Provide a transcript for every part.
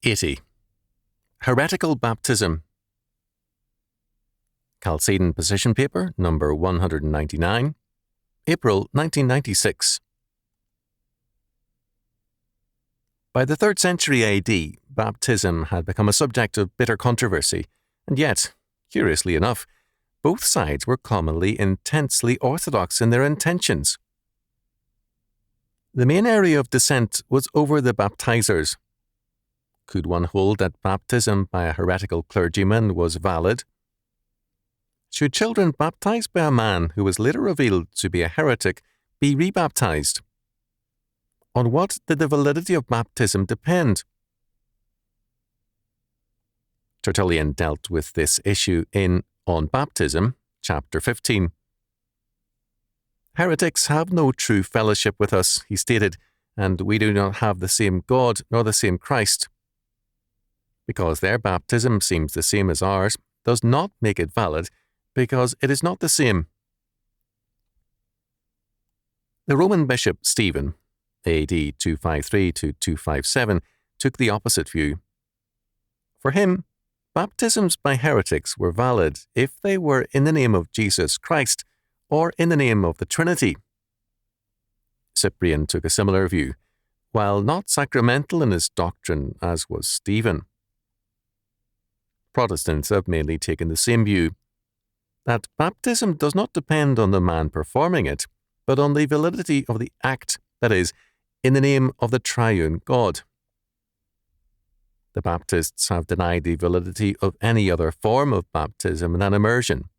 80. Heretical Baptism. Chalcedon Position Paper, number 199, April 1996. By the 3rd century AD, baptism had become a subject of bitter controversy, and yet, curiously enough, both sides were commonly intensely orthodox in their intentions. The main area of dissent was over the baptizers. Could one hold that baptism by a heretical clergyman was valid? Should children baptized by a man who was later revealed to be a heretic be rebaptized? On what did the validity of baptism depend? Tertullian dealt with this issue in On Baptism, chapter 15. Heretics have no true fellowship with us, he stated, and we do not have the same God nor the same Christ. Because their baptism seems the same as ours does not make it valid, because it is not the same. The Roman bishop Stephen, AD 253 to 257, took the opposite view. For him, baptisms by heretics were valid if they were in the name of Jesus Christ or in the name of the Trinity. Cyprian took a similar view, while not sacramental in his doctrine as was Stephen. Protestants have mainly taken the same view, that baptism does not depend on the man performing it, but on the validity of the act, that is, in the name of the triune God. The Baptists have denied the validity of any other form of baptism than immersion.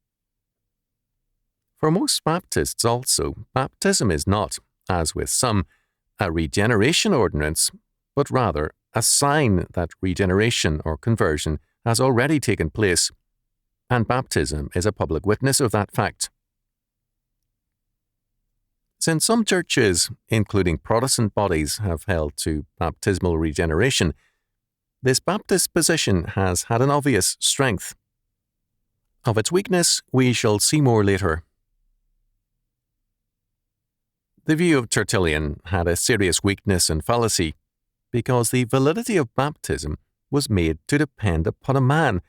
For most Baptists also, baptism is not, as with some, a regeneration ordinance, but rather a sign that regeneration or conversion has already taken place, and baptism is a public witness of that fact. Since some churches, including Protestant bodies, have held to baptismal regeneration, this Baptist position has had an obvious strength. Of its weakness, we shall see more later. The view of Tertullian had a serious weakness and fallacy, because the validity of baptism was made to depend upon a man,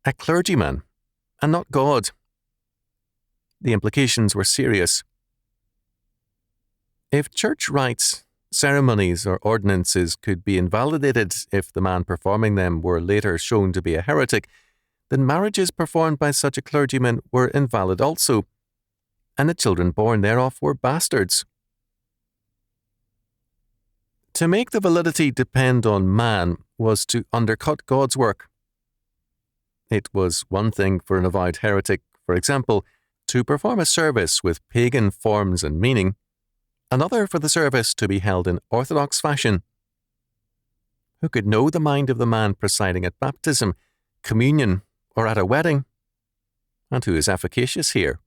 a clergyman, and not God. The implications were serious. If church rites, ceremonies, or ordinances could be invalidated if the man performing them were later shown to be a heretic, then marriages performed by such a clergyman were invalid also, and the children born thereof were bastards. To make the validity depend on man was to undercut God's work. It was one thing for an avowed heretic, for example, to perform a service with pagan forms and meaning, another for the service to be held in orthodox fashion. Who could know the mind of the man presiding at baptism, communion, or at a wedding? And who is efficacious here,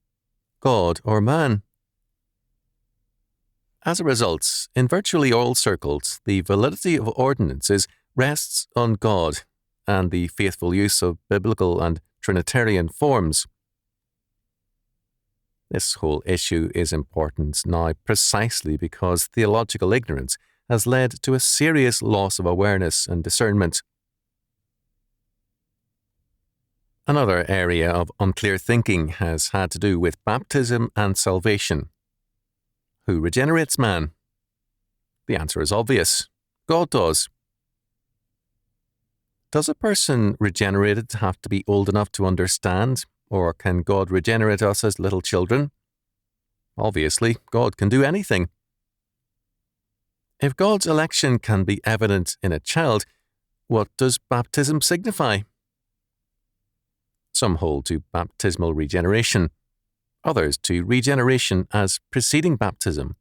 God or man? As a result, in virtually all circles, the validity of ordinances rests on God and the faithful use of biblical and Trinitarian forms. This whole issue is important now precisely because theological ignorance has led to a serious loss of awareness and discernment. Another area of unclear thinking has had to do with baptism and salvation. Who regenerates man? The answer is obvious. God does. Does a person regenerated have to be old enough to understand, or can God regenerate us as little children? Obviously, God can do anything. If God's election can be evident in a child, what does baptism signify? Some hold to baptismal regeneration, others to regeneration as preceding baptism.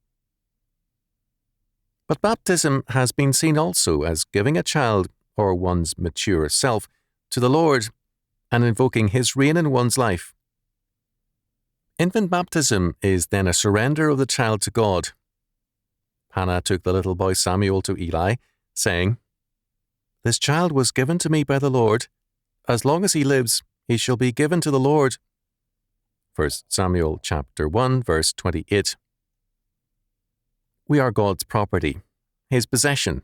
But baptism has been seen also as giving a child, or one's mature self, to the Lord, and invoking His reign in one's life. Infant baptism is then a surrender of the child to God. Hannah took the little boy Samuel to Eli, saying, "This child was given to me by the Lord. As long as he lives, he shall be given to the Lord." 1 Samuel chapter 1, verse 28. We are God's property, His possession,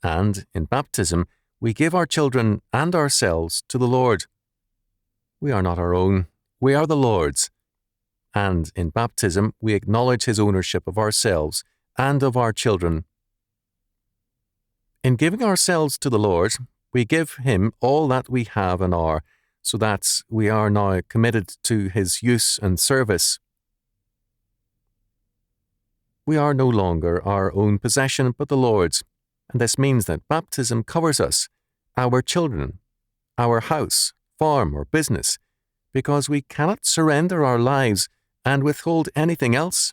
and in baptism we give our children and ourselves to the Lord. We are not our own, we are the Lord's. And in baptism, we acknowledge His ownership of ourselves and of our children. In giving ourselves to the Lord, we give Him all that we have and are, so that we are now committed to His use and service. We are no longer our own possession, but the Lord's, and this means that baptism covers us, our children, our house, farm, or business, because we cannot surrender our lives and withhold anything else.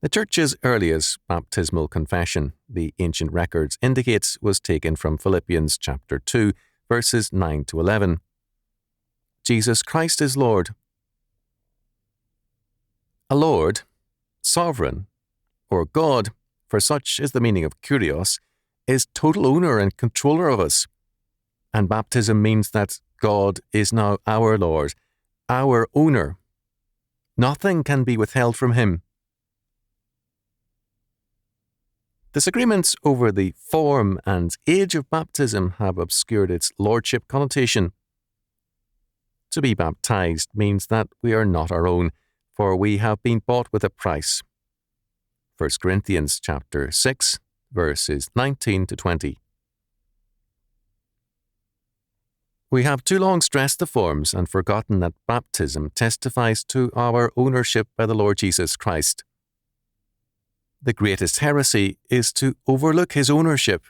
The Church's earliest baptismal confession, the ancient records indicate, was taken from Philippians chapter 2, verses 9 to 11. Jesus Christ is Lord. A Lord, sovereign, or God, for such is the meaning of kurios, is total owner and controller of us. And baptism means that God is now our Lord, our owner. Nothing can be withheld from Him. Disagreements over the form and age of baptism have obscured its lordship connotation. To be baptized means that we are not our own, for we have been bought with a price. 1 Corinthians chapter 6, verses 19 to 20. We have too long stressed the forms and forgotten that baptism testifies to our ownership by the Lord Jesus Christ. The greatest heresy is to overlook His ownership